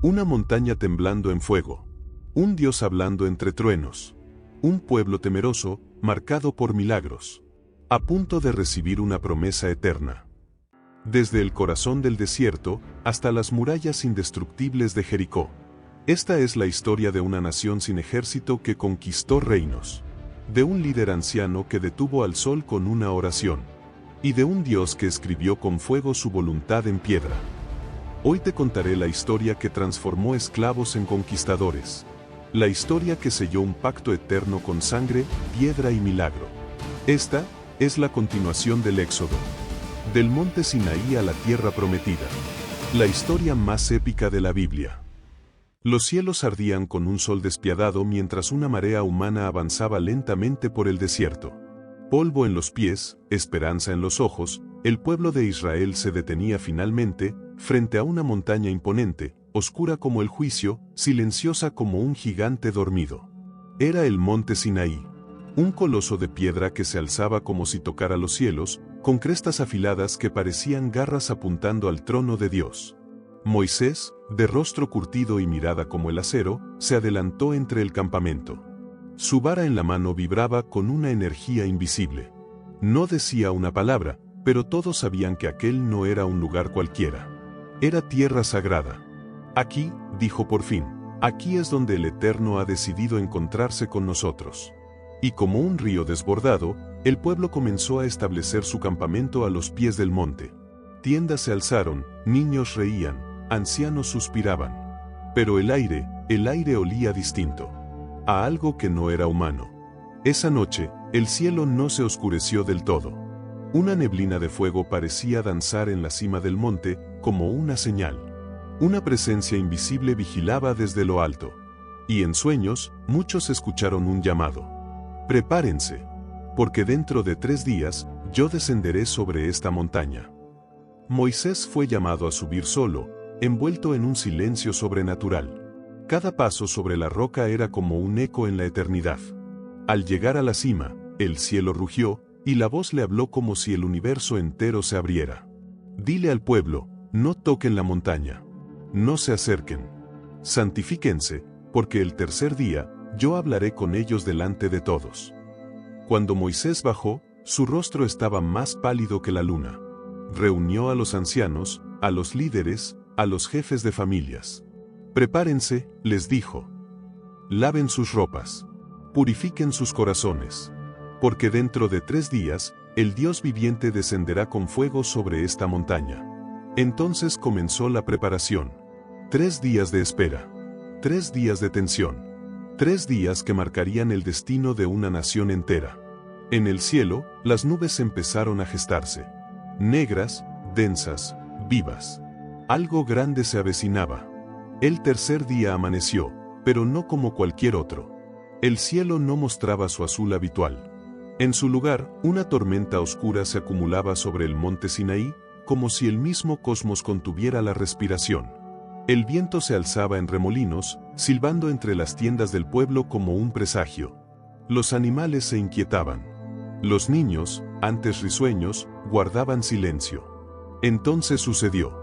Una montaña temblando en fuego. Un Dios hablando entre truenos. Un pueblo temeroso, marcado por milagros. A punto de recibir una promesa eterna. Desde el corazón del desierto, hasta las murallas indestructibles de Jericó. Esta es la historia de una nación sin ejército que conquistó reinos. De un líder anciano que detuvo al sol con una oración. Y de un Dios que escribió con fuego su voluntad en piedra. Hoy te contaré la historia que transformó esclavos en conquistadores. La historia que selló un pacto eterno con sangre, piedra y milagro. Esta es la continuación del Éxodo. Del monte Sinaí a la tierra prometida. La historia más épica de la Biblia. Los cielos ardían con un sol despiadado mientras una marea humana avanzaba lentamente por el desierto. Polvo en los pies, esperanza en los ojos, el pueblo de Israel se detenía finalmente, frente a una montaña imponente, oscura como el juicio, silenciosa como un gigante dormido. Era el monte Sinaí. Un coloso de piedra que se alzaba como si tocara los cielos, con crestas afiladas que parecían garras apuntando al trono de Dios. Moisés, de rostro curtido y mirada como el acero, se adelantó entre el campamento. Su vara en la mano vibraba con una energía invisible. No decía una palabra, pero todos sabían que aquel no era un lugar cualquiera. Era tierra sagrada. Aquí, dijo por fin, aquí es donde el Eterno ha decidido encontrarse con nosotros. Y como un río desbordado, el pueblo comenzó a establecer su campamento a los pies del monte. Tiendas se alzaron, niños reían, ancianos suspiraban. Pero el aire olía distinto. A algo que no era humano. Esa noche, el cielo no se oscureció del todo. Una neblina de fuego parecía danzar en la cima del monte, como una señal. Una presencia invisible vigilaba desde lo alto. Y en sueños, muchos escucharon un llamado. Prepárense, porque dentro de 3 días, yo descenderé sobre esta montaña. Moisés fue llamado a subir solo, envuelto en un silencio sobrenatural. Cada paso sobre la roca era como un eco en la eternidad. Al llegar a la cima, el cielo rugió, y la voz le habló como si el universo entero se abriera. Dile al pueblo, no toquen la montaña. No se acerquen. Santifíquense, porque el tercer día, yo hablaré con ellos delante de todos. Cuando Moisés bajó, su rostro estaba más pálido que la luna. Reunió a los ancianos, a los líderes, a los jefes de familias. Prepárense, les dijo. Laven sus ropas. Purifiquen sus corazones. Porque dentro de 3 días, el Dios viviente descenderá con fuego sobre esta montaña. Entonces comenzó la preparación. 3 días de espera. 3 días de tensión. 3 días que marcarían el destino de una nación entera. En el cielo, las nubes empezaron a gestarse. Negras, densas, vivas. Algo grande se avecinaba. El tercer día amaneció, pero no como cualquier otro. El cielo no mostraba su azul habitual. En su lugar, una tormenta oscura se acumulaba sobre el monte Sinaí, como si el mismo cosmos contuviera la respiración. El viento se alzaba en remolinos, silbando entre las tiendas del pueblo como un presagio. Los animales se inquietaban. Los niños, antes risueños, guardaban silencio. Entonces sucedió.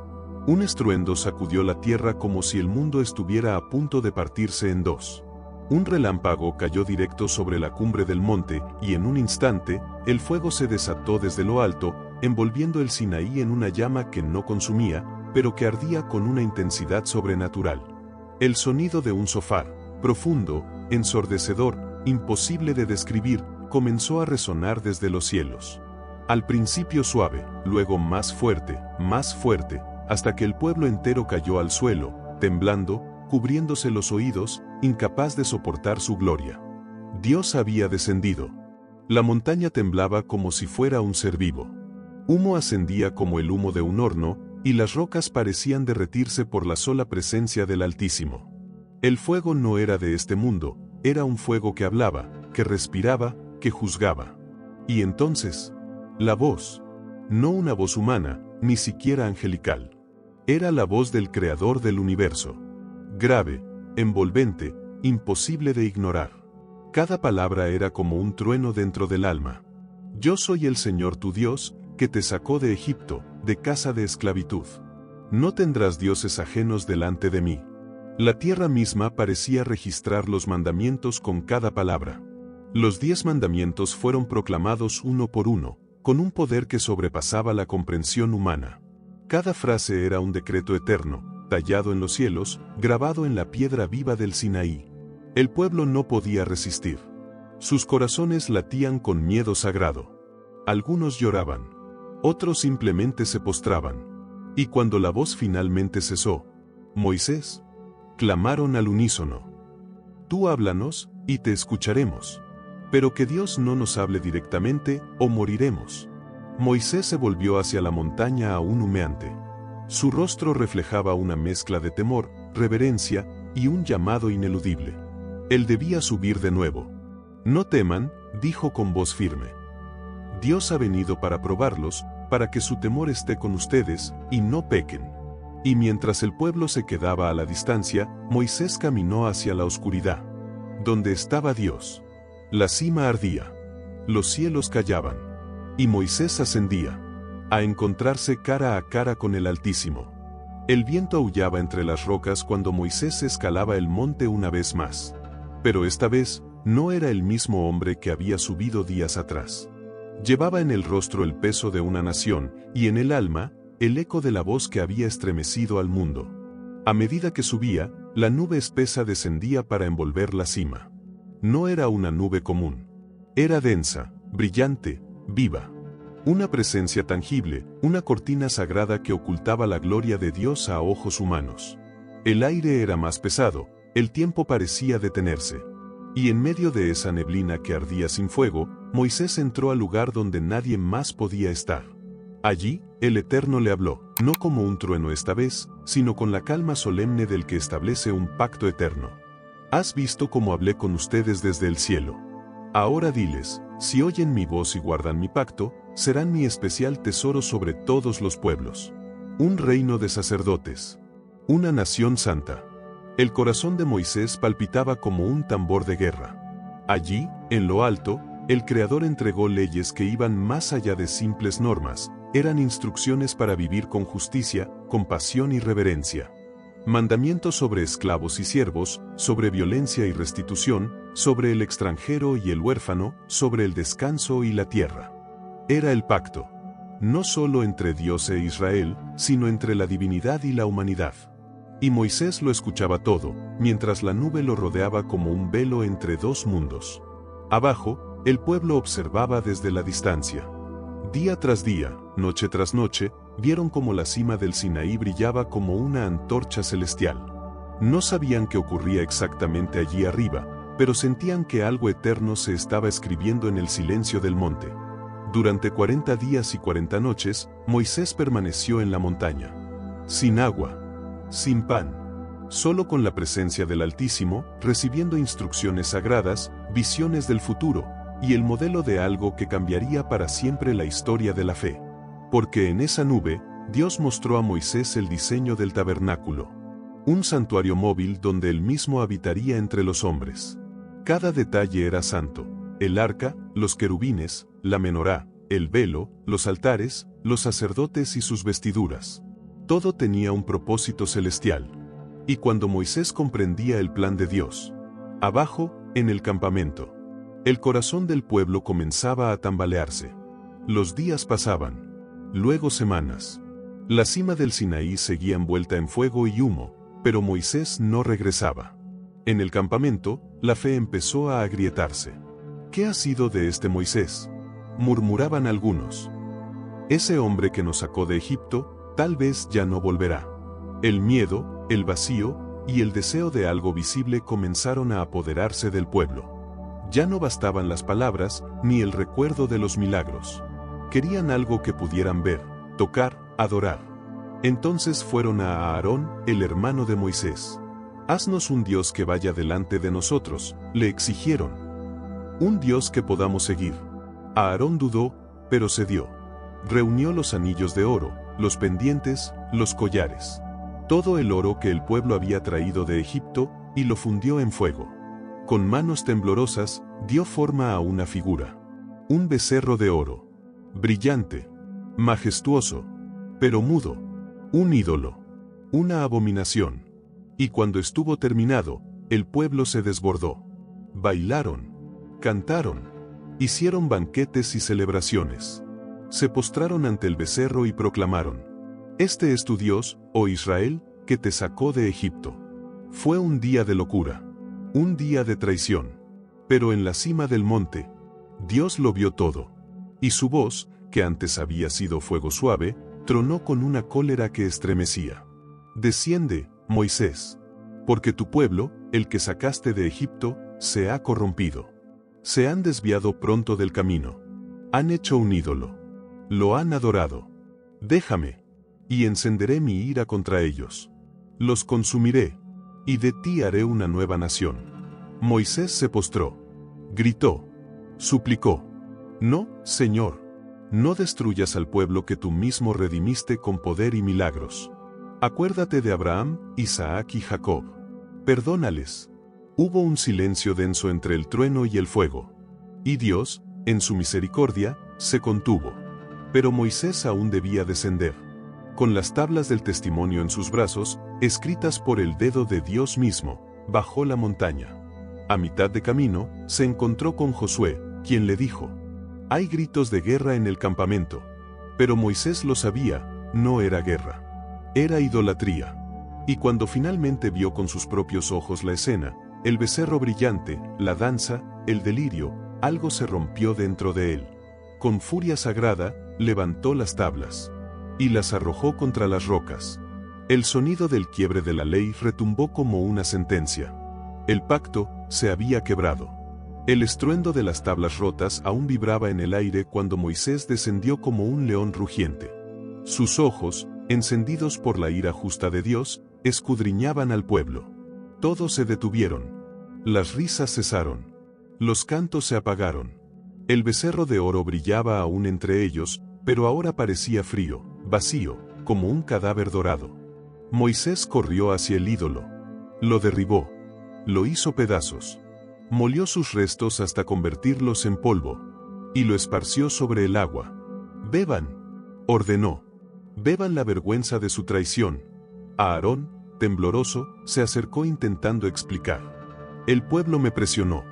Un estruendo sacudió la tierra como si el mundo estuviera a punto de partirse en 2. Un relámpago cayó directo sobre la cumbre del monte, y en un instante, el fuego se desató desde lo alto, envolviendo el Sinaí en una llama que no consumía, pero que ardía con una intensidad sobrenatural. El sonido de un shofar, profundo, ensordecedor, imposible de describir, comenzó a resonar desde los cielos. Al principio suave, luego más fuerte, hasta que el pueblo entero cayó al suelo, temblando, cubriéndose los oídos, incapaz de soportar su gloria. Dios había descendido. La montaña temblaba como si fuera un ser vivo. Humo ascendía como el humo de un horno, y las rocas parecían derretirse por la sola presencia del Altísimo. El fuego no era de este mundo, era un fuego que hablaba, que respiraba, que juzgaba. Y entonces, la voz. No una voz humana, ni siquiera angelical. Era la voz del Creador del universo. Grave, envolvente, imposible de ignorar. Cada palabra era como un trueno dentro del alma. Yo soy el Señor tu Dios, que te sacó de Egipto, de casa de esclavitud. No tendrás dioses ajenos delante de mí. La tierra misma parecía registrar los mandamientos con cada palabra. Los 10 mandamientos fueron proclamados uno por uno, con un poder que sobrepasaba la comprensión humana. Cada frase era un decreto eterno, tallado en los cielos, grabado en la piedra viva del Sinaí. El pueblo no podía resistir. Sus corazones latían con miedo sagrado. Algunos lloraban. Otros simplemente se postraban. Y cuando la voz finalmente cesó, Moisés, clamaron al unísono. Tú háblanos, y te escucharemos. Pero que Dios no nos hable directamente, o moriremos. Moisés se volvió hacia la montaña aún humeante. Su rostro reflejaba una mezcla de temor, reverencia, y un llamado ineludible. Él debía subir de nuevo. No teman, dijo con voz firme. Dios ha venido para probarlos, para que su temor esté con ustedes, y no pequen. Y mientras el pueblo se quedaba a la distancia, Moisés caminó hacia la oscuridad. Donde estaba Dios. La cima ardía. Los cielos callaban. Y Moisés ascendía, a encontrarse cara a cara con el Altísimo. El viento aullaba entre las rocas cuando Moisés escalaba el monte una vez más. Pero esta vez, no era el mismo hombre que había subido días atrás. Llevaba en el rostro el peso de una nación, y en el alma, el eco de la voz que había estremecido al mundo. A medida que subía, la nube espesa descendía para envolver la cima. No era una nube común. Era densa, brillante, viva. Una presencia tangible, una cortina sagrada que ocultaba la gloria de Dios a ojos humanos. El aire era más pesado, el tiempo parecía detenerse. Y en medio de esa neblina que ardía sin fuego, Moisés entró al lugar donde nadie más podía estar. Allí, el Eterno le habló, no como un trueno esta vez, sino con la calma solemne del que establece un pacto eterno. Has visto cómo hablé con ustedes desde el cielo. Ahora diles, si oyen mi voz y guardan mi pacto, serán mi especial tesoro sobre todos los pueblos. Un reino de sacerdotes. Una nación santa. El corazón de Moisés palpitaba como un tambor de guerra. Allí, en lo alto, el Creador entregó leyes que iban más allá de simples normas, eran instrucciones para vivir con justicia, compasión y reverencia. Mandamientos sobre esclavos y siervos, sobre violencia y restitución, sobre el extranjero y el huérfano, sobre el descanso y la tierra. Era el pacto, no solo entre Dios e Israel, sino entre la divinidad y la humanidad. Y Moisés lo escuchaba todo, mientras la nube lo rodeaba como un velo entre dos mundos. Abajo, el pueblo observaba desde la distancia. Día tras día, noche tras noche, vieron cómo la cima del Sinaí brillaba como una antorcha celestial. No sabían qué ocurría exactamente allí arriba, pero sentían que algo eterno se estaba escribiendo en el silencio del monte. Durante 40 días y 40 noches, Moisés permaneció en la montaña. Sin agua, sin pan, solo con la presencia del Altísimo, recibiendo instrucciones sagradas, visiones del futuro, y el modelo de algo que cambiaría para siempre la historia de la fe. Porque en esa nube, Dios mostró a Moisés el diseño del tabernáculo. Un santuario móvil donde él mismo habitaría entre los hombres. Cada detalle era santo: el arca, los querubines, la menorá, el velo, los altares, los sacerdotes y sus vestiduras. Todo tenía un propósito celestial. Y cuando Moisés comprendía el plan de Dios, abajo, en el campamento, el corazón del pueblo comenzaba a tambalearse. Los días pasaban, luego semanas. La cima del Sinaí seguía envuelta en fuego y humo, pero Moisés no regresaba. En el campamento, la fe empezó a agrietarse. ¿Qué ha sido de este Moisés?, murmuraban algunos. Ese hombre que nos sacó de Egipto, tal vez ya no volverá. El miedo, el vacío y el deseo de algo visible comenzaron a apoderarse del pueblo. Ya no bastaban las palabras, ni el recuerdo de los milagros. Querían algo que pudieran ver, tocar, adorar. Entonces fueron a Aarón, el hermano de Moisés. Haznos un Dios que vaya delante de nosotros, le exigieron. Un Dios que podamos seguir. Aarón dudó, pero cedió. Reunió los anillos de oro, los pendientes, los collares. Todo el oro que el pueblo había traído de Egipto, y lo fundió en fuego. Con manos temblorosas, dio forma a una figura. Un becerro de oro. Brillante. Majestuoso. Pero mudo. Un ídolo. Una abominación. Y cuando estuvo terminado, el pueblo se desbordó. Bailaron, cantaron, hicieron banquetes y celebraciones. Se postraron ante el becerro y proclamaron: Este es tu Dios, oh Israel, que te sacó de Egipto. Fue un día de locura, un día de traición. Pero en la cima del monte, Dios lo vio todo. Y su voz, que antes había sido fuego suave, tronó con una cólera que estremecía. Desciende, Moisés, porque tu pueblo, el que sacaste de Egipto, se ha corrompido. Se han desviado pronto del camino. Han hecho un ídolo. Lo han adorado. Déjame, y encenderé mi ira contra ellos. Los consumiré, y de ti haré una nueva nación. Moisés se postró. Gritó. Suplicó. No, Señor. No destruyas al pueblo que tú mismo redimiste con poder y milagros. Acuérdate de Abraham, Isaac y Jacob. Perdónales. Hubo un silencio denso entre el trueno y el fuego. Y Dios, en su misericordia, se contuvo. Pero Moisés aún debía descender. Con las tablas del testimonio en sus brazos, escritas por el dedo de Dios mismo, bajó la montaña. A mitad de camino, se encontró con Josué, quien le dijo: Hay gritos de guerra en el campamento. Pero Moisés lo sabía, no era guerra. Era idolatría. Y cuando finalmente vio con sus propios ojos la escena, el becerro brillante, la danza, el delirio, algo se rompió dentro de él. Con furia sagrada, levantó las tablas y las arrojó contra las rocas. El sonido del quiebre de la ley retumbó como una sentencia. El pacto se había quebrado. El estruendo de las tablas rotas aún vibraba en el aire cuando Moisés descendió como un león rugiente. Sus ojos, encendidos por la ira justa de Dios, escudriñaban al pueblo. Todos se detuvieron. Las risas cesaron. Los cantos se apagaron. El becerro de oro brillaba aún entre ellos, pero ahora parecía frío, vacío, como un cadáver dorado. Moisés corrió hacia el ídolo. Lo derribó. Lo hizo pedazos. Molió sus restos hasta convertirlos en polvo. Y lo esparció sobre el agua. «Beban», ordenó. «Beban la vergüenza de su traición». Aarón, tembloroso, se acercó intentando explicar. «El pueblo me presionó.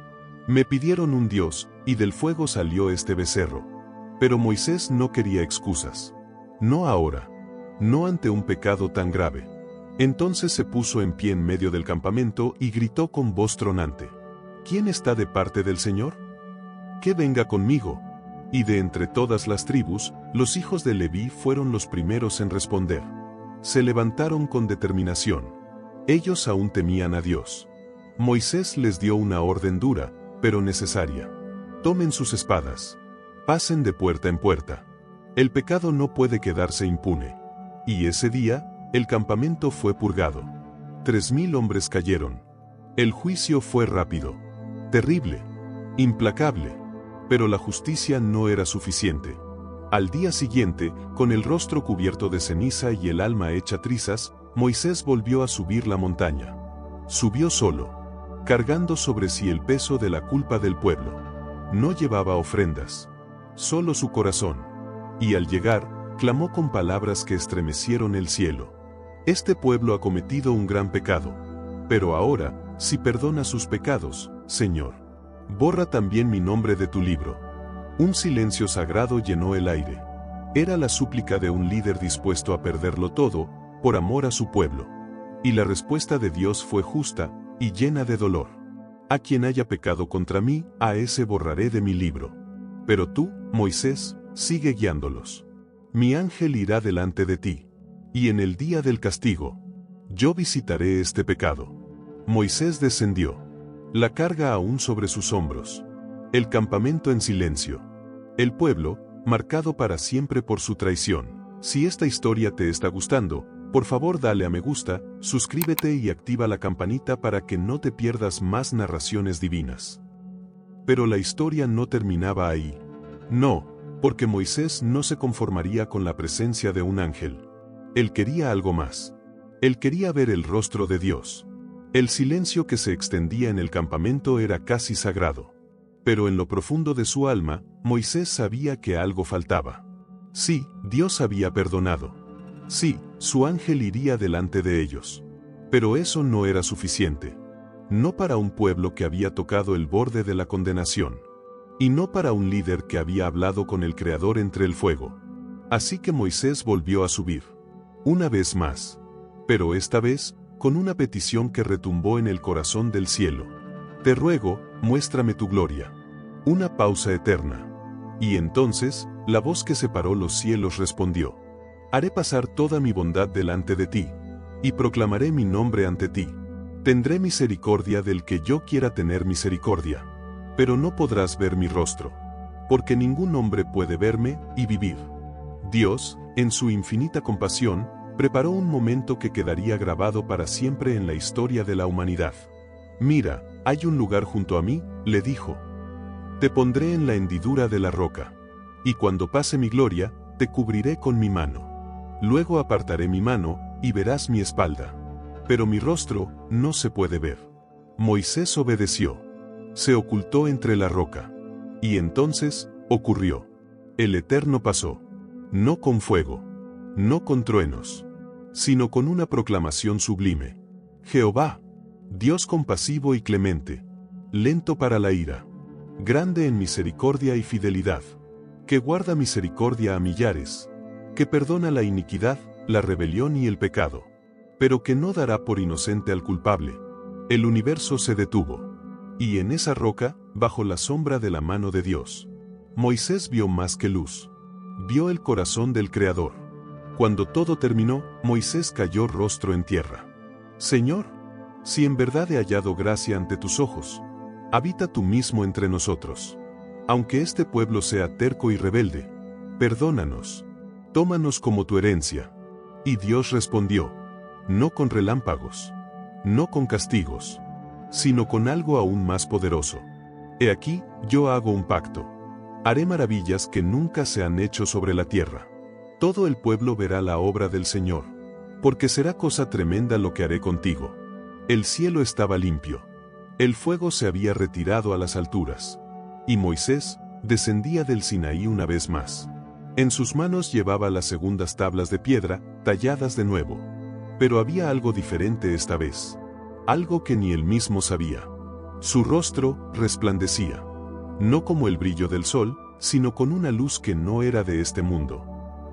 Me pidieron un Dios, y del fuego salió este becerro». Pero Moisés no quería excusas. No ahora. No ante un pecado tan grave. Entonces se puso en pie en medio del campamento y gritó con voz tronante: «¿Quién está de parte del Señor? Que venga conmigo». Y de entre todas las tribus, los hijos de Leví fueron los primeros en responder. Se levantaron con determinación. Ellos aún temían a Dios. Moisés les dio una orden dura, pero necesaria. Tomen sus espadas. Pasen de puerta en puerta. El pecado no puede quedarse impune. Y ese día, el campamento fue purgado. 3000 hombres cayeron. El juicio fue rápido, terrible, implacable. Pero la justicia no era suficiente. Al día siguiente, con el rostro cubierto de ceniza y el alma hecha trizas, Moisés volvió a subir la montaña. Subió solo, cargando sobre sí el peso de la culpa del pueblo. No llevaba ofrendas, solo su corazón. Y al llegar, clamó con palabras que estremecieron el cielo: «Este pueblo ha cometido un gran pecado. Pero ahora, si perdona sus pecados, Señor, borra también mi nombre de tu libro». Un silencio sagrado llenó el aire. Era la súplica de un líder dispuesto a perderlo todo, por amor a su pueblo. Y la respuesta de Dios fue justa, y llena de dolor. «A quien haya pecado contra mí, a ese borraré de mi libro. Pero tú, Moisés, sigue guiándolos. Mi ángel irá delante de ti. Y en el día del castigo, yo visitaré este pecado». Moisés descendió. La carga aún sobre sus hombros. El campamento en silencio. El pueblo, marcado para siempre por su traición. Si esta historia te está gustando, por favor dale a me gusta, suscríbete y activa la campanita para que no te pierdas más narraciones divinas. Pero la historia no terminaba ahí. No, porque Moisés no se conformaría con la presencia de un ángel. Él quería algo más. Él quería ver el rostro de Dios. El silencio que se extendía en el campamento era casi sagrado. Pero en lo profundo de su alma, Moisés sabía que algo faltaba. Sí, Dios había perdonado. Sí, su ángel iría delante de ellos. Pero eso no era suficiente. No para un pueblo que había tocado el borde de la condenación. Y no para un líder que había hablado con el Creador entre el fuego. Así que Moisés volvió a subir. Una vez más. Pero esta vez, con una petición que retumbó en el corazón del cielo. Te ruego, muéstrame tu gloria. Una pausa eterna. Y entonces, la voz que separó los cielos respondió. Haré pasar toda mi bondad delante de ti. Y proclamaré mi nombre ante ti. Tendré misericordia del que yo quiera tener misericordia. Pero no podrás ver mi rostro. Porque ningún hombre puede verme y vivir. Dios, en su infinita compasión, preparó un momento que quedaría grabado para siempre en la historia de la humanidad. Mira, hay un lugar junto a mí, le dijo. Te pondré en la hendidura de la roca. Y cuando pase mi gloria, te cubriré con mi mano. Luego apartaré mi mano, y verás mi espalda. Pero mi rostro no se puede ver. Moisés obedeció. Se ocultó entre la roca. Y entonces, ocurrió. El Eterno pasó. No con fuego. No con truenos. Sino con una proclamación sublime. Jehová, Dios compasivo y clemente. Lento para la ira. Grande en misericordia y fidelidad. Que guarda misericordia a millares. Que perdona la iniquidad, la rebelión y el pecado. Pero que no dará por inocente al culpable. El universo se detuvo. Y en esa roca, bajo la sombra de la mano de Dios, Moisés vio más que luz. Vio el corazón del Creador. Cuando todo terminó, Moisés cayó rostro en tierra. Señor, si en verdad he hallado gracia ante tus ojos, habita tú mismo entre nosotros. Aunque este pueblo sea terco y rebelde, perdónanos. Tómanos como tu herencia. Y Dios respondió, no con relámpagos, no con castigos, sino con algo aún más poderoso. He aquí, yo hago un pacto. Haré maravillas que nunca se han hecho sobre la tierra. Todo el pueblo verá la obra del Señor, porque será cosa tremenda lo que haré contigo. El cielo estaba limpio. El fuego se había retirado a las alturas. Y Moisés descendía del Sinaí una vez más. En sus manos llevaba las segundas tablas de piedra, talladas de nuevo. Pero había algo diferente esta vez. Algo que ni él mismo sabía. Su rostro resplandecía. No como el brillo del sol, sino con una luz que no era de este mundo.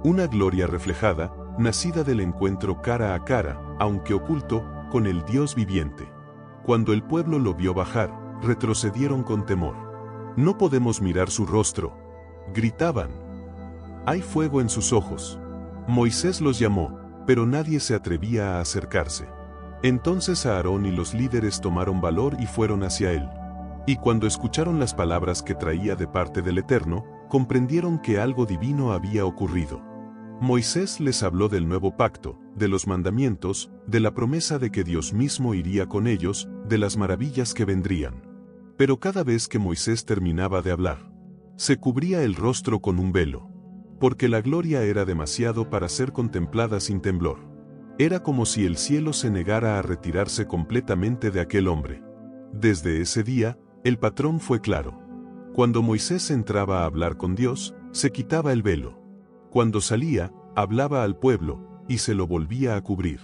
Una gloria reflejada, nacida del encuentro cara a cara, aunque oculto, con el Dios viviente. Cuando el pueblo lo vio bajar, retrocedieron con temor. No podemos mirar su rostro, gritaban. Hay fuego en sus ojos. Moisés los llamó, pero nadie se atrevía a acercarse. Entonces Aarón y los líderes tomaron valor y fueron hacia él. Y cuando escucharon las palabras que traía de parte del Eterno, comprendieron que algo divino había ocurrido. Moisés les habló del nuevo pacto, de los mandamientos, de la promesa de que Dios mismo iría con ellos, de las maravillas que vendrían. Pero cada vez que Moisés terminaba de hablar, se cubría el rostro con un velo, porque la gloria era demasiado para ser contemplada sin temblor. Era como si el cielo se negara a retirarse completamente de aquel hombre. Desde ese día, el patrón fue claro. Cuando Moisés entraba a hablar con Dios, se quitaba el velo. Cuando salía, hablaba al pueblo, y se lo volvía a cubrir.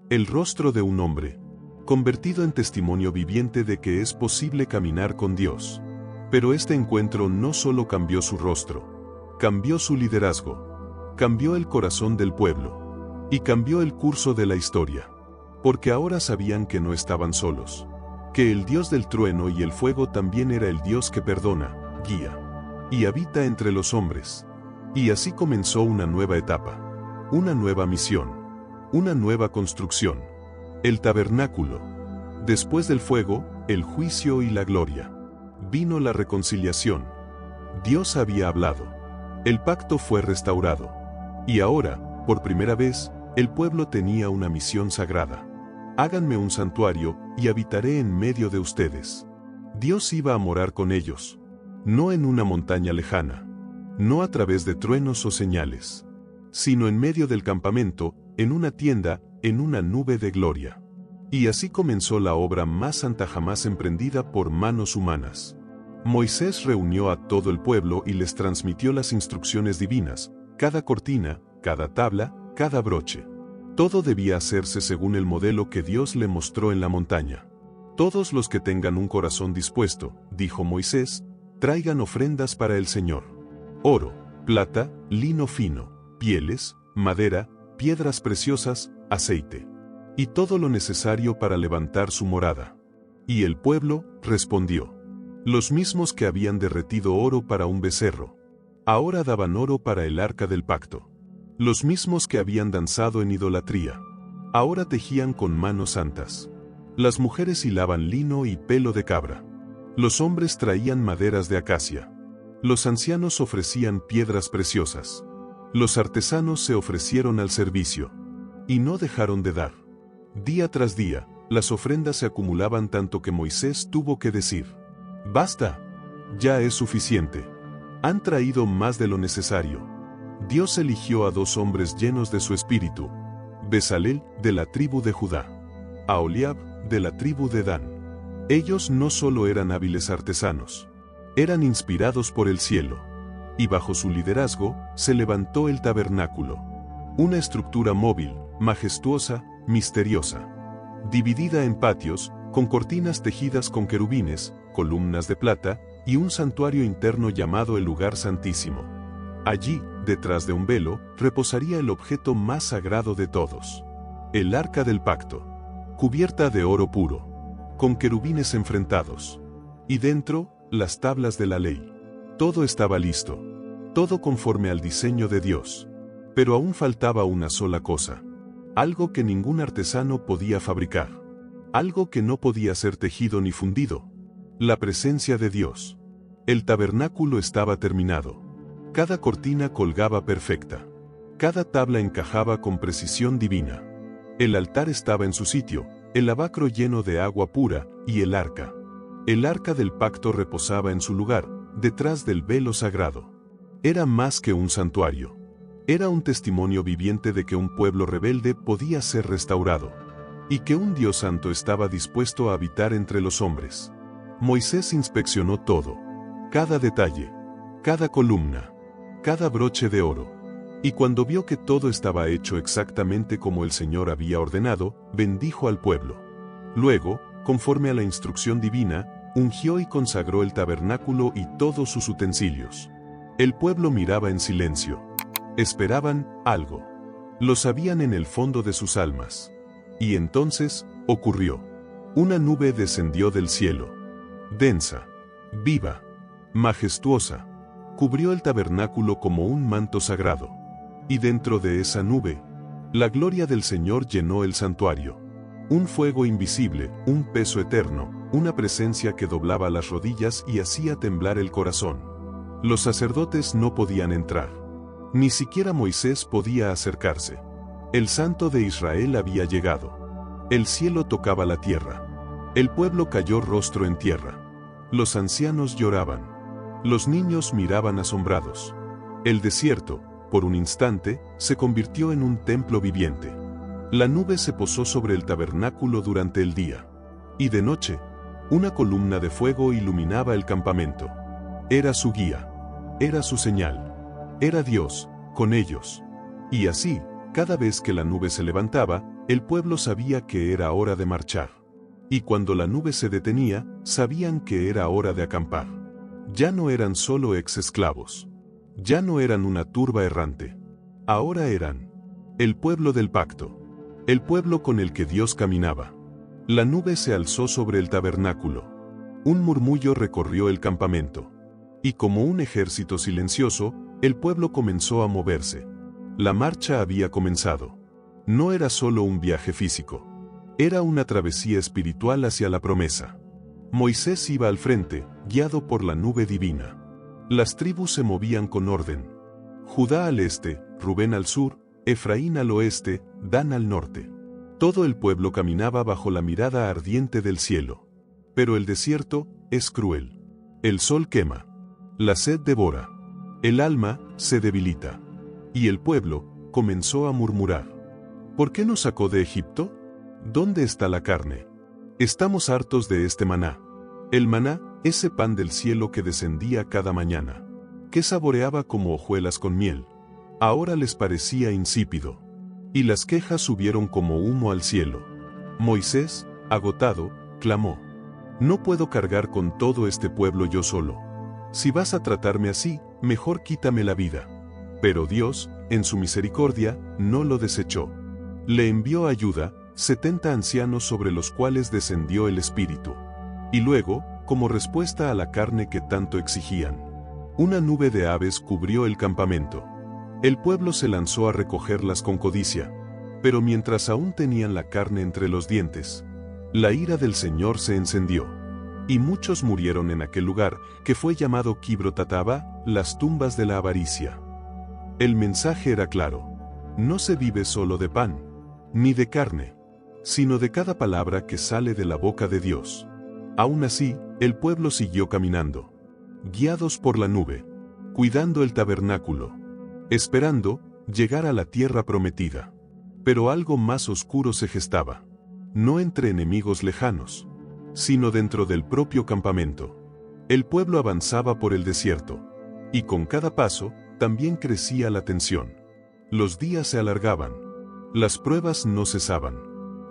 El rostro de un hombre, convertido en testimonio viviente de que es posible caminar con Dios. Pero este encuentro no solo cambió su rostro, cambió su liderazgo, cambió el corazón del pueblo, y cambió el curso de la historia. Porque ahora sabían que no estaban solos. Que el Dios del trueno y el fuego también era el Dios que perdona, guía y habita entre los hombres. Y así comenzó una nueva etapa, una nueva misión, una nueva construcción. El tabernáculo. Después del fuego, el juicio y la gloria. Vino la reconciliación. Dios había hablado. El pacto fue restaurado. Y ahora, por primera vez, el pueblo tenía una misión sagrada. Háganme un santuario, y habitaré en medio de ustedes. Dios iba a morar con ellos. No en una montaña lejana. No a través de truenos o señales. Sino en medio del campamento, en una tienda, en una nube de gloria. Y así comenzó la obra más santa jamás emprendida por manos humanas. Moisés reunió a todo el pueblo y les transmitió las instrucciones divinas, cada cortina, cada tabla, cada broche. Todo debía hacerse según el modelo que Dios le mostró en la montaña. Todos los que tengan un corazón dispuesto, dijo Moisés, traigan ofrendas para el Señor. Oro, plata, lino fino, pieles, madera, piedras preciosas, aceite. Y todo lo necesario para levantar su morada. Y el pueblo respondió. Los mismos que habían derretido oro para un becerro. Ahora daban oro para el arca del pacto. Los mismos que habían danzado en idolatría. Ahora tejían con manos santas. Las mujeres hilaban lino y pelo de cabra. Los hombres traían maderas de acacia. Los ancianos ofrecían piedras preciosas. Los artesanos se ofrecieron al servicio. Y no dejaron de dar. Día tras día, las ofrendas se acumulaban tanto que Moisés tuvo que decir: «Basta. Ya es suficiente. Han traído más de lo necesario». Dios eligió a 2 hombres llenos de su espíritu. Bezalel, de la tribu de Judá. Aholiab, de la tribu de Dan. Ellos no solo eran hábiles artesanos. Eran inspirados por el cielo. Y bajo su liderazgo, se levantó el tabernáculo. Una estructura móvil, majestuosa, misteriosa. Dividida en patios, con cortinas tejidas con querubines, columnas de plata, y un santuario interno llamado el lugar santísimo. Allí, detrás de un velo, reposaría el objeto más sagrado de todos. El arca del pacto. Cubierta de oro puro. Con querubines enfrentados. Y dentro, las tablas de la ley. Todo estaba listo. Todo conforme al diseño de Dios. Pero aún faltaba una sola cosa. Algo que ningún artesano podía fabricar. Algo que no podía ser tejido ni fundido. La presencia de Dios. El tabernáculo estaba terminado. Cada cortina colgaba perfecta. Cada tabla encajaba con precisión divina. El altar estaba en su sitio, el lavacro lleno de agua pura, y el arca. El arca del pacto reposaba en su lugar, detrás del velo sagrado. Era más que un santuario. Era un testimonio viviente de que un pueblo rebelde podía ser restaurado. Y que un Dios santo estaba dispuesto a habitar entre los hombres. Moisés inspeccionó todo. Cada detalle. Cada columna. Cada broche de oro. Y cuando vio que todo estaba hecho exactamente como el Señor había ordenado, bendijo al pueblo. Luego, conforme a la instrucción divina, ungió y consagró el tabernáculo y todos sus utensilios. El pueblo miraba en silencio. Esperaban algo. Lo sabían en el fondo de sus almas. Y entonces, ocurrió. Una nube descendió del cielo. Densa. Viva. Majestuosa. Cubrió el tabernáculo como un manto sagrado. Y dentro de esa nube, la gloria del Señor llenó el santuario. Un fuego invisible, un peso eterno, una presencia que doblaba las rodillas y hacía temblar el corazón. Los sacerdotes no podían entrar. Ni siquiera Moisés podía acercarse. El Santo de Israel había llegado. El cielo tocaba la tierra. El pueblo cayó rostro en tierra. Los ancianos lloraban. Los niños miraban asombrados. El desierto, por un instante, se convirtió en un templo viviente. La nube se posó sobre el tabernáculo durante el día. Y de noche, una columna de fuego iluminaba el campamento. Era su guía. Era su señal. Era Dios, con ellos. Y así, cada vez que la nube se levantaba, el pueblo sabía que era hora de marchar. Y cuando la nube se detenía, sabían que era hora de acampar. Ya no eran solo ex-esclavos. Ya no eran una turba errante. Ahora eran el pueblo del pacto. El pueblo con el que Dios caminaba. La nube se alzó sobre el tabernáculo. Un murmullo recorrió el campamento. Y como un ejército silencioso, el pueblo comenzó a moverse. La marcha había comenzado. No era solo un viaje físico. Era una travesía espiritual hacia la promesa. Moisés iba al frente, guiado por la nube divina. Las tribus se movían con orden. Judá al este, Rubén al sur, Efraín al oeste, Dan al norte. Todo el pueblo caminaba bajo la mirada ardiente del cielo. Pero el desierto es cruel. El sol quema. La sed devora. El alma se debilita. Y el pueblo comenzó a murmurar. ¿Por qué nos sacó de Egipto? ¿Dónde está la carne? Estamos hartos de este maná. El maná, ese pan del cielo que descendía cada mañana, que saboreaba como hojuelas con miel. Ahora les parecía insípido. y las quejas subieron como humo al cielo. Moisés, agotado, clamó: «No puedo cargar con todo este pueblo yo solo. Si vas a tratarme así, mejor quítame la vida». Pero Dios, en su misericordia, no lo desechó. Le envió ayuda, 70 ancianos sobre los cuales descendió el Espíritu. Y luego, como respuesta a la carne que tanto exigían, una nube de aves cubrió el campamento. El pueblo se lanzó a recogerlas con codicia, pero mientras aún tenían la carne entre los dientes, la ira del Señor se encendió. Y muchos murieron en aquel lugar, que fue llamado Kibroth-Hattaavah, las tumbas de la avaricia. El mensaje era claro: no se vive solo de pan, ni de carne, sino de cada palabra que sale de la boca de Dios. Aún así, el pueblo siguió caminando, guiados por la nube, cuidando el tabernáculo, esperando llegar a la tierra prometida. Pero algo más oscuro se gestaba, no entre enemigos lejanos, sino dentro del propio campamento. El pueblo avanzaba por el desierto, y con cada paso, también crecía la tensión. Los días se alargaban, las pruebas no cesaban,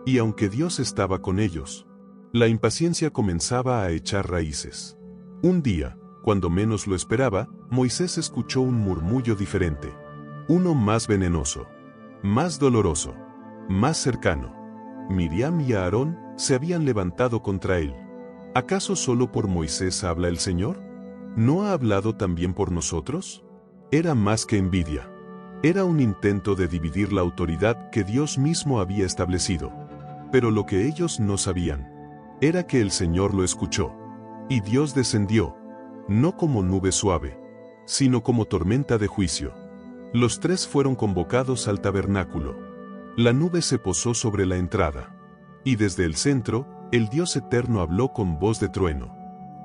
y aunque Dios estaba con ellos, la impaciencia comenzaba a echar raíces. Un día, cuando menos lo esperaba, Moisés escuchó un murmullo diferente, uno más venenoso, más doloroso, más cercano. Miriam y Aarón se habían levantado contra él. ¿Acaso solo por Moisés habla el Señor? ¿No ha hablado también por nosotros? Era más que envidia. Era un intento de dividir la autoridad que Dios mismo había establecido. Pero lo que ellos no sabían era que el Señor lo escuchó. Y Dios descendió, no como nube suave, sino como tormenta de juicio. Los tres fueron convocados al tabernáculo. La nube se posó sobre la entrada. Y desde el centro, el Dios eterno habló con voz de trueno: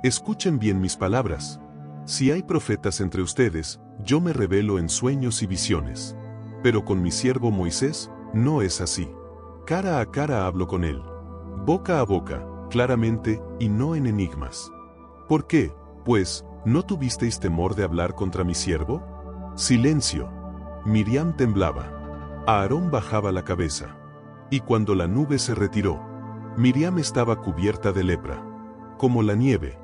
«Escuchen bien mis palabras. Si hay profetas entre ustedes, yo me revelo en sueños y visiones. Pero con mi siervo Moisés, no es así. Cara a cara hablo con él, boca a boca, claramente, y no en enigmas. ¿Por qué, pues, no tuvisteis temor de hablar contra mi siervo?». Silencio. Miriam temblaba. Aarón bajaba la cabeza. Y cuando la nube se retiró, Miriam estaba cubierta de lepra, como la nieve,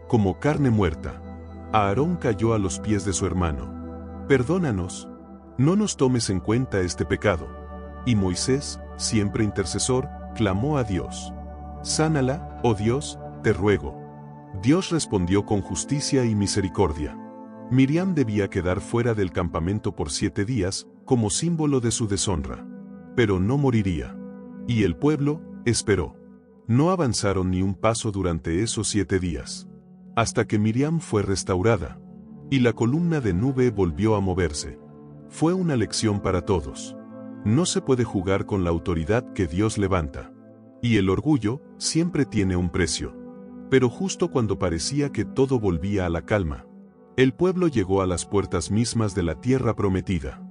como carne muerta. Aarón cayó a los pies de su hermano: «Perdónanos, no nos tomes en cuenta este pecado». Y Moisés, siempre intercesor, clamó a Dios: «Sánala, oh Dios, te ruego». Dios respondió con justicia y misericordia. Miriam debía quedar fuera del campamento por 7 días, como símbolo de su deshonra. Pero no moriría. Y el pueblo esperó. No avanzaron ni un paso durante esos 7 días. Hasta que Miriam fue restaurada, y la columna de nube volvió a moverse. Fue una lección para todos. No se puede jugar con la autoridad que Dios levanta. Y el orgullo siempre tiene un precio. Pero justo cuando parecía que todo volvía a la calma, el pueblo llegó a las puertas mismas de la tierra prometida.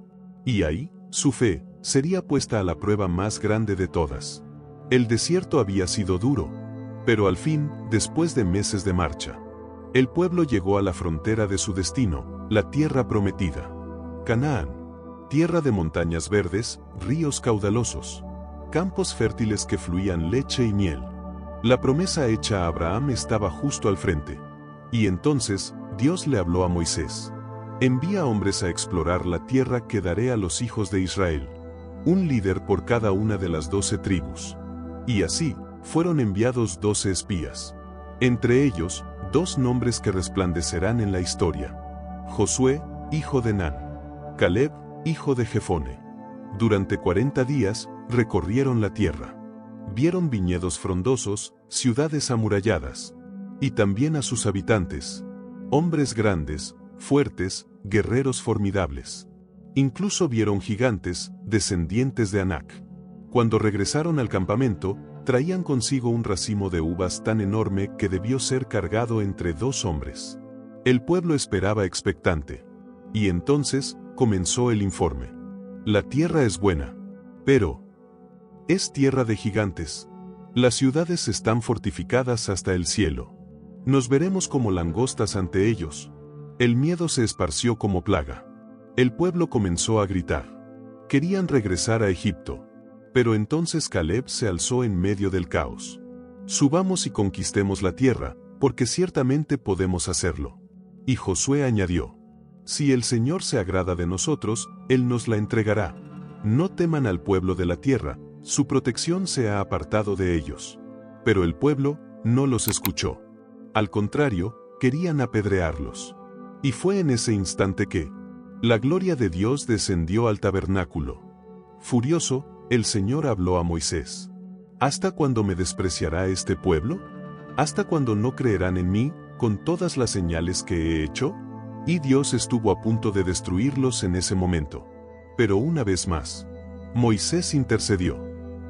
Y ahí, su fe sería puesta a la prueba más grande de todas. El desierto había sido duro, pero al fin, después de meses de marcha, el pueblo llegó a la frontera de su destino, la tierra prometida. Canaán, tierra de montañas verdes, ríos caudalosos, campos fértiles que fluían leche y miel. La promesa hecha a Abraham estaba justo al frente. Y entonces, Dios le habló a Moisés: «Envía hombres a explorar la tierra que daré a los hijos de Israel, un líder por cada una de las 12 tribus». Y así, fueron enviados 12 espías. Entre ellos, 2 nombres que resplandecerán en la historia: Josué, hijo de Nun; Caleb, hijo de Jefone. Durante 40 días, recorrieron la tierra. Vieron viñedos frondosos, ciudades amuralladas. Y también a sus habitantes, hombres grandes, fuertes, guerreros formidables. Incluso vieron gigantes, descendientes de Anac. Cuando regresaron al campamento, traían consigo un racimo de uvas tan enorme que debió ser cargado entre 2 hombres. El pueblo esperaba expectante. Y entonces, comenzó el informe. «La tierra es buena, pero es tierra de gigantes. Las ciudades están fortificadas hasta el cielo. Nos veremos como langostas ante ellos». El miedo se esparció como plaga. El pueblo comenzó a gritar: Querían regresar a Egipto. Pero entonces Caleb se alzó en medio del caos. Subamos y conquistemos la tierra, porque ciertamente podemos hacerlo. Y Josué añadió: si el Señor se agrada de nosotros, Él nos la entregará. No teman al pueblo de la tierra, su protección se ha apartado de ellos. Pero el pueblo no los escuchó. Al contrario, querían apedrearlos. Y fue en ese instante que la gloria de Dios descendió al tabernáculo. Furioso, el Señor habló a Moisés: ¿hasta cuándo me despreciará este pueblo? ¿Hasta cuándo no creerán en mí, con todas las señales que he hecho? Y Dios estuvo a punto de destruirlos en ese momento. Pero una vez más, Moisés intercedió: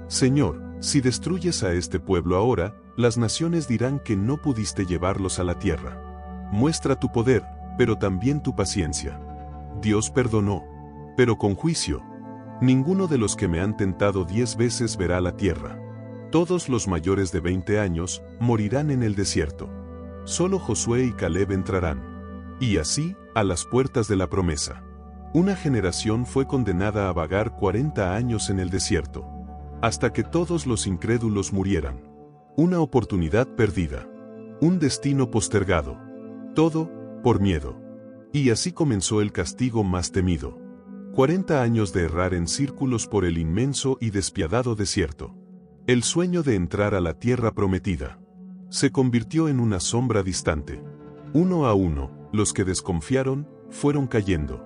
Señor, si destruyes a este pueblo ahora, las naciones dirán que no pudiste llevarlos a la tierra. Muestra tu poder, pero también tu paciencia. Dios perdonó, pero con juicio. Ninguno de los que me han tentado 10 veces verá la tierra. Todos los mayores de 20 años morirán en el desierto. Solo Josué y Caleb entrarán. Y así, a las puertas de la promesa. Una generación fue condenada a vagar 40 años en el desierto, hasta que todos los incrédulos murieran. Una oportunidad perdida. Un destino postergado. Todo, por miedo. Y así comenzó el castigo más temido. 40 años de errar en círculos por el inmenso y despiadado desierto. El sueño de entrar a la tierra prometida se convirtió en una sombra distante. Uno a uno, los que desconfiaron, fueron cayendo.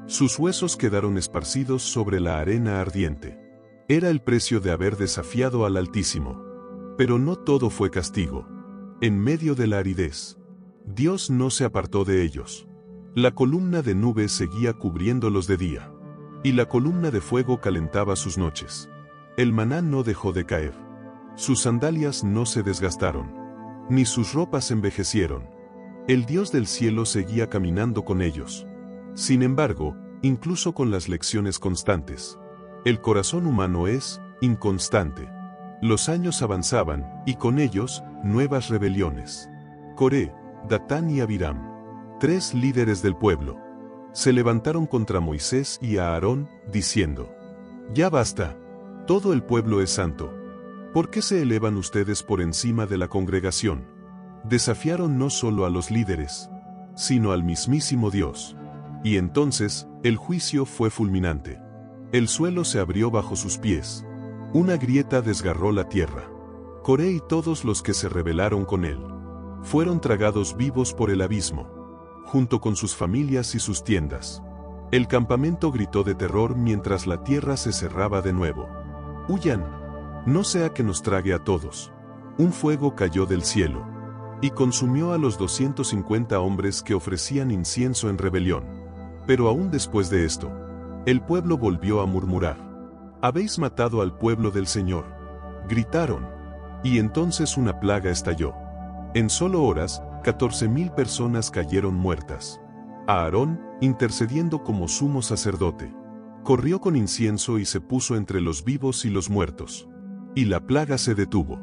Sus huesos quedaron esparcidos sobre la arena ardiente. Era el precio de haber desafiado al Altísimo. Pero no todo fue castigo. En medio de la aridez, Dios no se apartó de ellos. La columna de nube seguía cubriéndolos de día, y la columna de fuego calentaba sus noches. El maná no dejó de caer. Sus sandalias no se desgastaron, ni sus ropas envejecieron. El Dios del cielo seguía caminando con ellos. Sin embargo, incluso con las lecciones constantes, el corazón humano es inconstante. Los años avanzaban, y con ellos, nuevas rebeliones. Coré, Datán y Abiram, 3 líderes del pueblo, se levantaron contra Moisés y a Aarón, diciendo: ya basta, todo el pueblo es santo. ¿Por qué se elevan ustedes por encima de la congregación? Desafiaron no solo a los líderes, sino al mismísimo Dios. Y entonces, el juicio fue fulminante. El suelo se abrió bajo sus pies. Una grieta desgarró la tierra. Coré y todos los que se rebelaron con él fueron tragados vivos por el abismo, junto con sus familias y sus tiendas. El campamento gritó de terror mientras la tierra se cerraba de nuevo. ¡Huyan! No sea que nos trague a todos. Un fuego cayó del cielo y consumió a los 250 hombres que ofrecían incienso en rebelión. Pero aún después de esto, el pueblo volvió a murmurar: «Habéis matado al pueblo del Señor», gritaron. Y entonces una plaga estalló. En solo horas, 14,000 personas cayeron muertas. Aarón, intercediendo como sumo sacerdote, corrió con incienso y se puso entre los vivos y los muertos. Y la plaga se detuvo.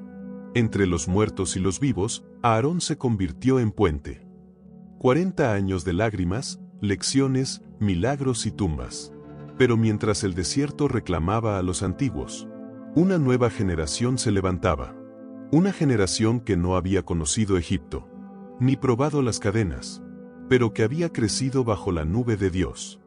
Entre los muertos y los vivos, Aarón se convirtió en puente. 40 años de lágrimas, lecciones, milagros y tumbas. Pero mientras el desierto reclamaba a los antiguos, una nueva generación se levantaba. Una generación que no había conocido Egipto, ni probado las cadenas, pero que había crecido bajo la nube de Dios.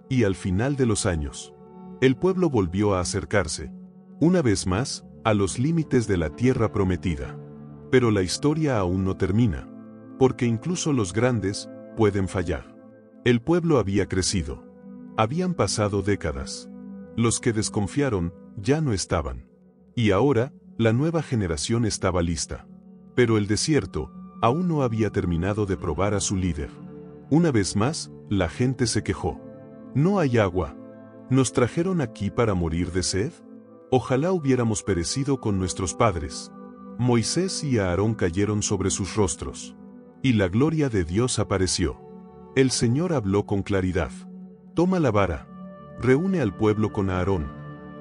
Y al final de los años, el pueblo volvió a acercarse, una vez más, a los límites de la tierra prometida. Pero la historia aún no termina, porque incluso los grandes pueden fallar. El pueblo había crecido. Habían pasado décadas. Los que desconfiaron ya no estaban. Y ahora, la nueva generación estaba lista. Pero el desierto aún no había terminado de probar a su líder. Una vez más, la gente se quejó. «No hay agua. ¿Nos trajeron aquí para morir de sed? Ojalá hubiéramos perecido con nuestros padres». Moisés y Aarón cayeron sobre sus rostros. Y la gloria de Dios apareció. El Señor habló con claridad. «Toma la vara. Reúne al pueblo con Aarón.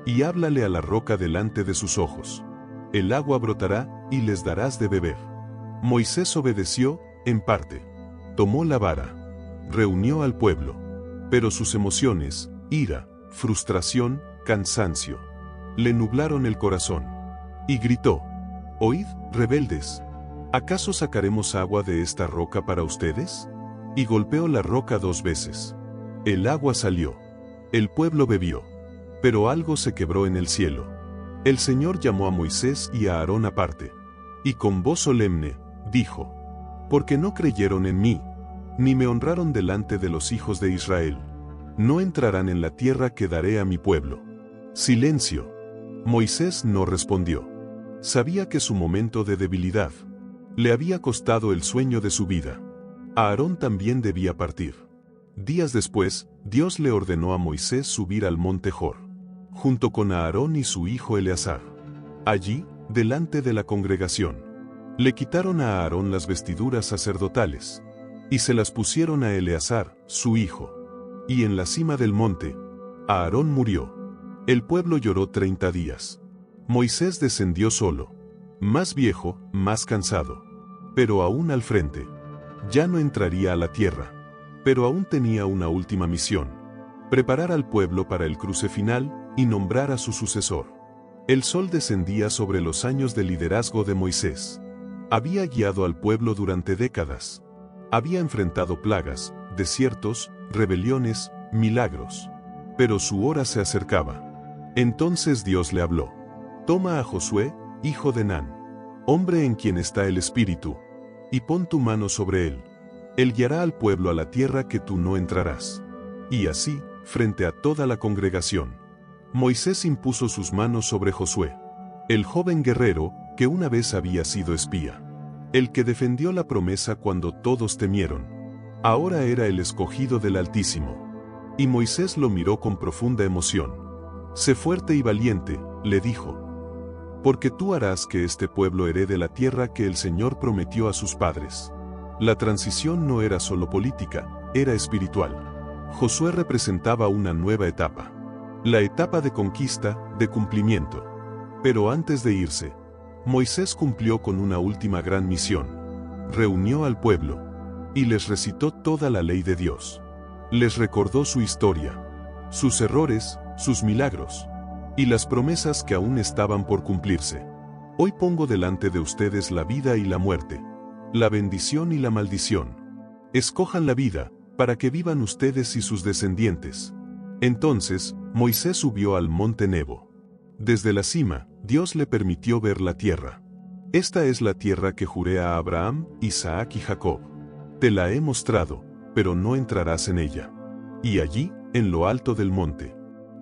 Y háblale a la roca delante de sus ojos. El agua brotará, y les darás de beber». Moisés obedeció, en parte. Tomó la vara. Reunió al pueblo. Pero sus emociones, ira, frustración, cansancio. Le nublaron el corazón. Y gritó: «Oíd, rebeldes. ¿Acaso sacaremos agua de esta roca para ustedes?» Y golpeó la roca 2 veces. El agua salió. El pueblo bebió. Pero algo se quebró en el cielo. El Señor llamó a Moisés y a Aarón aparte. Y con voz solemne, dijo: «Porque no creyeron en mí, ni me honraron delante de los hijos de Israel, no entrarán en la tierra que daré a mi pueblo». Silencio. Moisés no respondió. Sabía que su momento de debilidad le había costado el sueño de su vida. Aarón también debía partir. Días después, Dios le ordenó a Moisés subir al monte Hor, junto con Aarón y su hijo Eleazar. Allí, delante de la congregación, le quitaron a Aarón las vestiduras sacerdotales, y se las pusieron a Eleazar, su hijo. Y en la cima del monte, Aarón murió. El pueblo lloró 30 días. Moisés descendió solo, más viejo, más cansado, pero aún al frente. Ya no entraría a la tierra, pero aún tenía una última misión: preparar al pueblo para el cruce final y nombrar a su sucesor. El sol descendía sobre los años de liderazgo de Moisés. Había guiado al pueblo durante décadas. Había enfrentado plagas, desiertos, rebeliones, milagros. Pero su hora se acercaba. Entonces Dios le habló: «Toma a Josué, hijo de Nun, hombre en quien está el Espíritu, y pon tu mano sobre él. Él guiará al pueblo a la tierra que tú no entrarás». Y así, frente a toda la congregación, Moisés impuso sus manos sobre Josué, el joven guerrero que una vez había sido espía, el que defendió la promesa cuando todos temieron. Ahora era el escogido del Altísimo. Y Moisés lo miró con profunda emoción. «Sé fuerte y valiente», le dijo, «porque tú harás que este pueblo herede la tierra que el Señor prometió a sus padres». La transición no era solo política, era espiritual. Josué representaba una nueva etapa. La etapa de conquista, de cumplimiento. Pero antes de irse, Moisés cumplió con una última gran misión. Reunió al pueblo y les recitó toda la ley de Dios. Les recordó su historia, sus errores, sus milagros y las promesas que aún estaban por cumplirse. «Hoy pongo delante de ustedes la vida y la muerte, la bendición y la maldición. Escojan la vida, para que vivan ustedes y sus descendientes». Entonces, Moisés subió al monte Nebo. Desde la cima, Dios le permitió ver la tierra. «Esta es la tierra que juré a Abraham, Isaac y Jacob. Te la he mostrado, pero no entrarás en ella». Y allí, en lo alto del monte,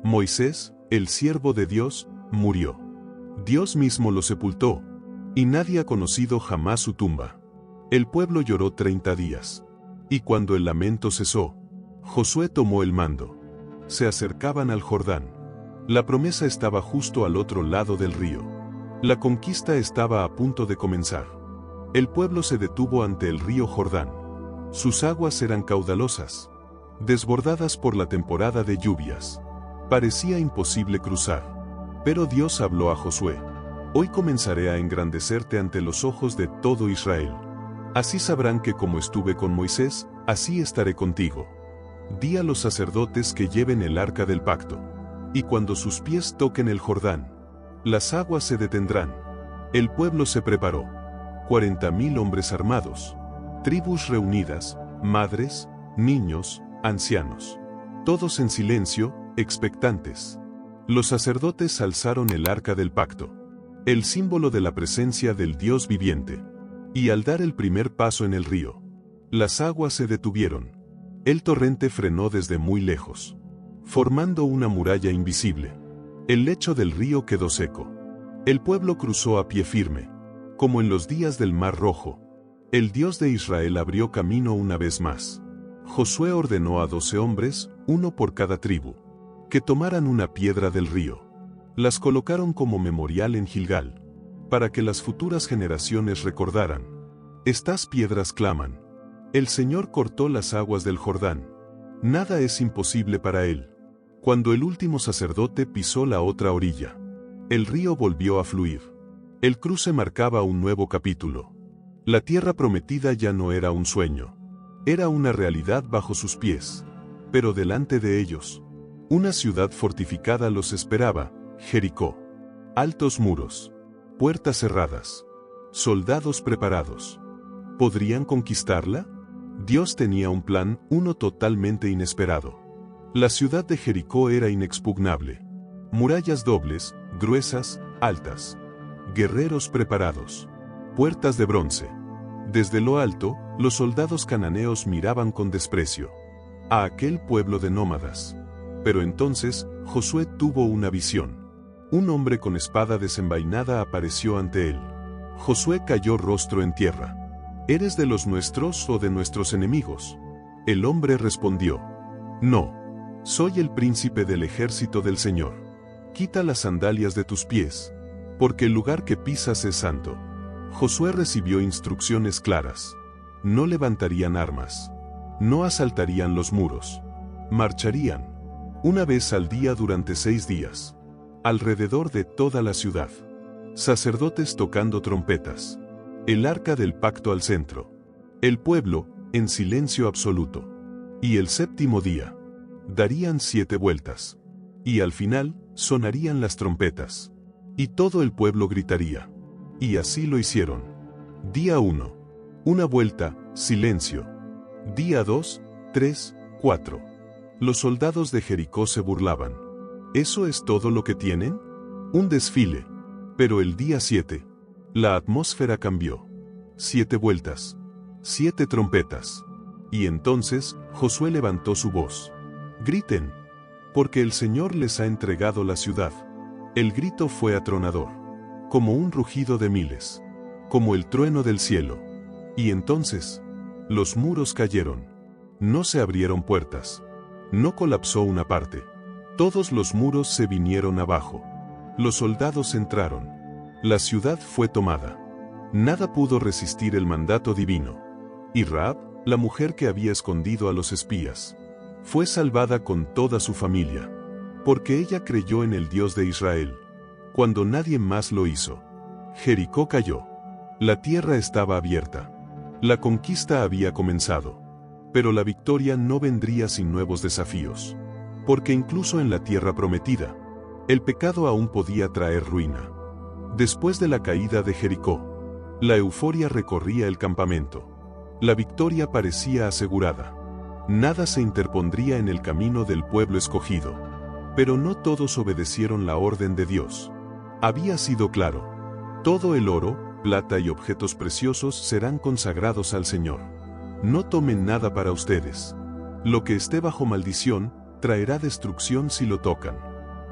Moisés, el siervo de Dios, murió. Dios mismo lo sepultó, y nadie ha conocido jamás su tumba. El pueblo lloró 30 días. Y cuando el lamento cesó, Josué tomó el mando. Se acercaban al Jordán. La promesa estaba justo al otro lado del río. La conquista estaba a punto de comenzar. El pueblo se detuvo ante el río Jordán. Sus aguas eran caudalosas, desbordadas por la temporada de lluvias. Parecía imposible cruzar. Pero Dios habló a Josué: «Hoy comenzaré a engrandecerte ante los ojos de todo Israel. Así sabrán que como estuve con Moisés, así estaré contigo. Di a los sacerdotes que lleven el arca del pacto. Y cuando sus pies toquen el Jordán, las aguas se detendrán». El pueblo se preparó. 40,000 hombres armados, tribus reunidas, madres, niños, ancianos. Todos en silencio, expectantes. Los sacerdotes alzaron el arca del pacto, el símbolo de la presencia del Dios viviente. Y al dar el primer paso en el río, las aguas se detuvieron. El torrente frenó desde muy lejos, formando una muralla invisible. El lecho del río quedó seco. El pueblo cruzó a pie firme, como en los días del Mar Rojo. El Dios de Israel abrió camino una vez más. Josué ordenó a 12 hombres, uno por cada tribu, que tomaran una piedra del río. Las colocaron como memorial en Gilgal, para que las futuras generaciones recordaran: «Estas piedras claman. El Señor cortó las aguas del Jordán. Nada es imposible para él». Cuando el último sacerdote pisó la otra orilla, el río volvió a fluir. El cruce marcaba un nuevo capítulo. La tierra prometida ya no era un sueño. Era una realidad bajo sus pies. Pero delante de ellos, Una ciudad fortificada los esperaba, Jericó. Altos muros. Puertas cerradas. Soldados preparados. ¿Podrían conquistarla? Dios tenía un plan, uno totalmente inesperado. La ciudad de Jericó era inexpugnable. Murallas dobles, gruesas, altas. Guerreros preparados. Puertas de bronce. Desde lo alto, los soldados cananeos miraban con desprecio a aquel pueblo de nómadas. Pero entonces, Josué tuvo una visión. Un hombre con espada desenvainada apareció ante él. Josué cayó rostro en tierra. ¿Eres de los nuestros o de nuestros enemigos? El hombre respondió: No. Soy el príncipe del ejército del Señor. Quita las sandalias de tus pies, porque el lugar que pisas es santo. Josué recibió instrucciones claras. No levantarían armas. No asaltarían los muros. Marcharían una vez al día durante 6 días. Alrededor de toda la ciudad. Sacerdotes tocando trompetas. El arca del pacto al centro. El pueblo, en silencio absoluto. Y el 7º día. Darían 7 vueltas. Y al final, sonarían las trompetas. Y todo el pueblo gritaría. Y así lo hicieron. Día 1. Una vuelta, silencio. Día 2, 3, 4. Los soldados de Jericó se burlaban. ¿Eso es todo lo que tienen? Un desfile. Pero el día 7. La atmósfera cambió. 7 vueltas. 7 trompetas. Y entonces, Josué levantó su voz. Griten. Porque el Señor les ha entregado la ciudad. El grito fue atronador. Como un rugido de miles. Como el trueno del cielo. Y entonces, los muros cayeron. No se abrieron puertas. No colapsó una parte. Todos los muros se vinieron abajo. Los soldados entraron. La ciudad fue tomada. Nada pudo resistir el mandato divino. Y Rahab, la mujer que había escondido a los espías, fue salvada con toda su familia. Porque ella creyó en el Dios de Israel. Cuando nadie más lo hizo. Jericó cayó. La tierra estaba abierta. La conquista había comenzado. Pero la victoria no vendría sin nuevos desafíos. Porque incluso en la tierra prometida, el pecado aún podía traer ruina. Después de la caída de Jericó, la euforia recorría el campamento. La victoria parecía asegurada. Nada se interpondría en el camino del pueblo escogido. Pero no todos obedecieron la orden de Dios. Había sido claro. Todo el oro, plata y objetos preciosos serán consagrados al Señor. No tomen nada para ustedes. Lo que esté bajo maldición, traerá destrucción si lo tocan.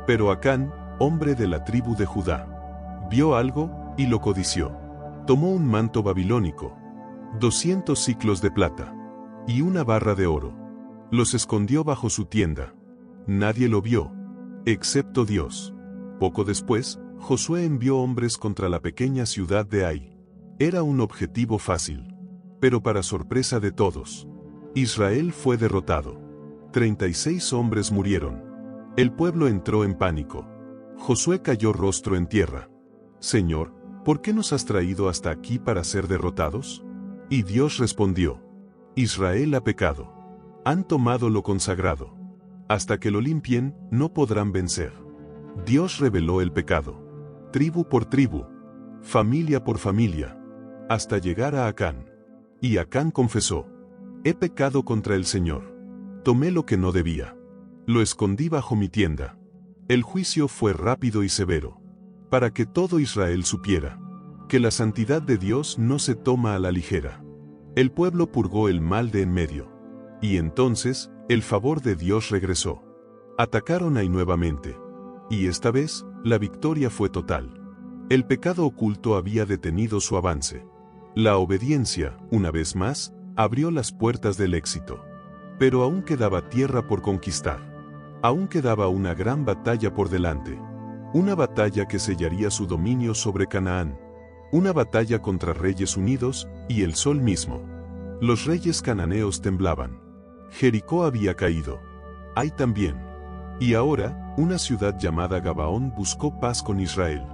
Pero Acán, hombre de la tribu de Judá, vio algo, y lo codició. Tomó un manto babilónico, 200 siclos de plata, y una barra de oro. Los escondió bajo su tienda. Nadie lo vio, excepto Dios. Poco después, Josué envió hombres contra la pequeña ciudad de Ai. Era un objetivo fácil. Pero para sorpresa de todos, Israel fue derrotado. 36 hombres murieron. El pueblo entró en pánico. Josué cayó rostro en tierra. Señor, ¿por qué nos has traído hasta aquí para ser derrotados? Y Dios respondió: Israel ha pecado. Han tomado lo consagrado. Hasta que lo limpien, no podrán vencer. Dios reveló el pecado. Tribu por tribu. Familia por familia. Hasta llegar a Acán. Y Acán confesó: he pecado contra el Señor. Tomé lo que no debía. Lo escondí bajo mi tienda. El juicio fue rápido y severo. Para que todo Israel supiera que la santidad de Dios no se toma a la ligera. El pueblo purgó el mal de en medio. Y entonces, el favor de Dios regresó. Atacaron a Ai nuevamente. Y esta vez, la victoria fue total. El pecado oculto había detenido su avance. La obediencia, una vez más, abrió las puertas del éxito. Pero aún quedaba tierra por conquistar. Aún quedaba una gran batalla por delante. Una batalla que sellaría su dominio sobre Canaán. Una batalla contra reyes unidos, y el sol mismo. Los reyes cananeos temblaban. Jericó había caído. Ai también. Y ahora, una ciudad llamada Gabaón buscó paz con Israel.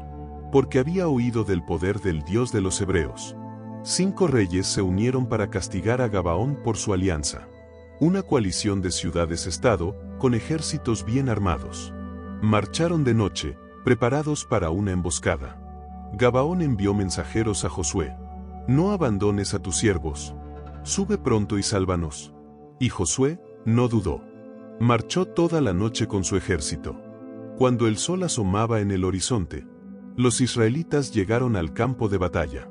Porque había oído del poder del Dios de los hebreos. 5 reyes se unieron para castigar a Gabaón por su alianza. Una coalición de ciudades-estado, con ejércitos bien armados. Marcharon de noche, preparados para una emboscada. Gabaón envió mensajeros a Josué: «No abandones a tus siervos. Sube pronto y sálvanos». Y Josué no dudó. Marchó toda la noche con su ejército. Cuando el sol asomaba en el horizonte, los israelitas llegaron al campo de batalla.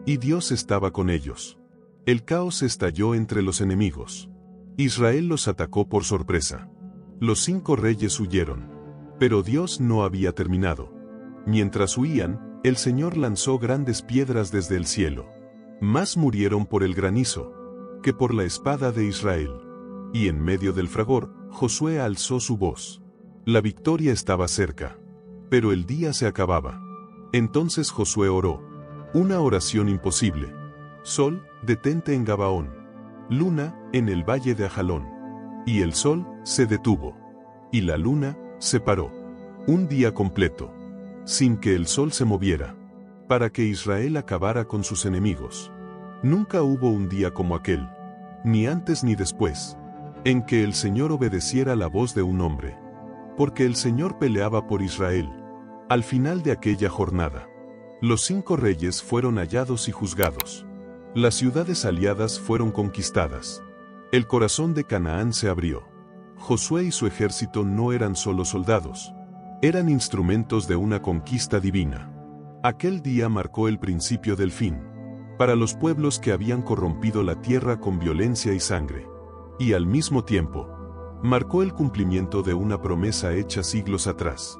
Y Dios estaba con ellos. El caos estalló entre los enemigos. Israel los atacó por sorpresa. Los 5 reyes huyeron. Pero Dios no había terminado. Mientras huían, el Señor lanzó grandes piedras desde el cielo. Más murieron por el granizo que por la espada de Israel. Y en medio del fragor, Josué alzó su voz. La victoria estaba cerca. Pero el día se acababa. Entonces Josué oró. Una oración imposible. Sol, detente en Gabaón. Luna, en el valle de Ajalón. Y el sol se detuvo. Y la luna se paró. Un día completo. Sin que el sol se moviera. Para que Israel acabara con sus enemigos. Nunca hubo un día como aquel. Ni antes ni después. En que el Señor obedeciera la voz de un hombre. Porque el Señor peleaba por Israel. Al final de aquella jornada, los 5 reyes fueron hallados y juzgados. Las ciudades aliadas fueron conquistadas. El corazón de Canaán se abrió. Josué y su ejército no eran solo soldados. Eran instrumentos de una conquista divina. Aquel día marcó el principio del fin. Para los pueblos que habían corrompido la tierra con violencia y sangre. Y al mismo tiempo, marcó el cumplimiento de una promesa hecha siglos atrás.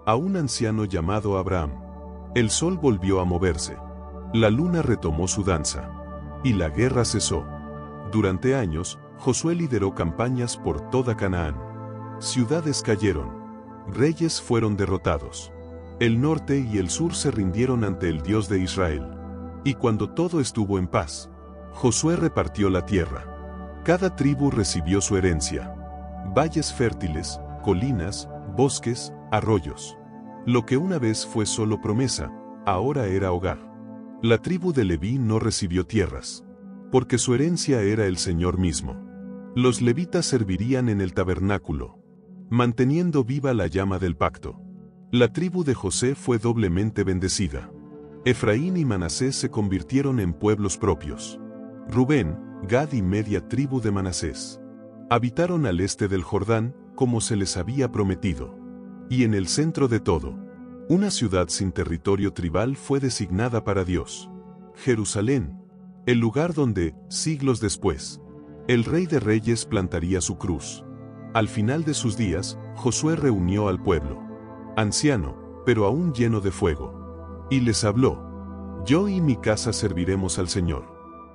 A un anciano llamado Abraham. El sol volvió a moverse. La luna retomó su danza. Y la guerra cesó. Durante años, Josué lideró campañas por toda Canaán. Ciudades cayeron. Reyes fueron derrotados. El norte y el sur se rindieron ante el Dios de Israel. Y cuando todo estuvo en paz, Josué repartió la tierra. Cada tribu recibió su herencia. Valles fértiles, colinas, bosques, arroyos. Lo que una vez fue solo promesa, ahora era hogar. La tribu de Leví no recibió tierras, porque su herencia era el Señor mismo. Los levitas servirían en el tabernáculo, manteniendo viva la llama del pacto. La tribu de José fue doblemente bendecida. Efraín y Manasés se convirtieron en pueblos propios. Rubén, Gad y media tribu de Manasés habitaron al este del Jordán, como se les había prometido. Y en el centro de todo, una ciudad sin territorio tribal fue designada para Dios. Jerusalén, el lugar donde, siglos después, el Rey de Reyes plantaría su cruz. Al final de sus días, Josué reunió al pueblo, anciano, pero aún lleno de fuego. Y les habló: «Yo y mi casa serviremos al Señor.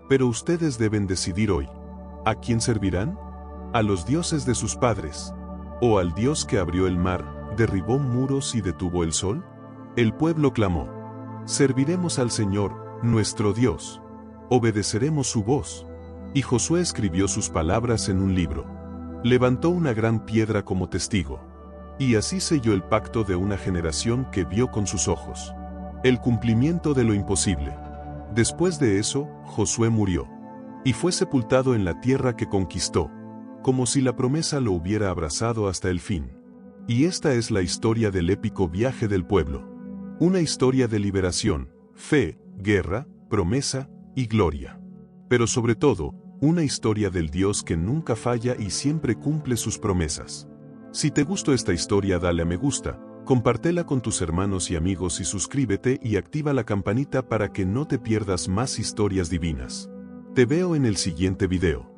Pero ustedes deben decidir hoy, ¿a quién servirán? ¿A los dioses de sus padres? ¿O al Dios que abrió el mar, derribó muros y detuvo el sol?» El pueblo clamó: «Serviremos al Señor, nuestro Dios. Obedeceremos su voz». Y Josué escribió sus palabras en un libro. Levantó una gran piedra como testigo. Y así selló el pacto de una generación que vio con sus ojos el cumplimiento de lo imposible. Después de eso, Josué murió. Y fue sepultado en la tierra que conquistó, como si la promesa lo hubiera abrazado hasta el fin. Y esta es la historia del épico viaje del pueblo. Una historia de liberación, fe, guerra, promesa y gloria. Pero sobre todo, una historia del Dios que nunca falla y siempre cumple sus promesas. Si te gustó esta historia, dale a me gusta, compártela con tus hermanos y amigos y suscríbete y activa la campanita para que no te pierdas más historias divinas. Te veo en el siguiente video.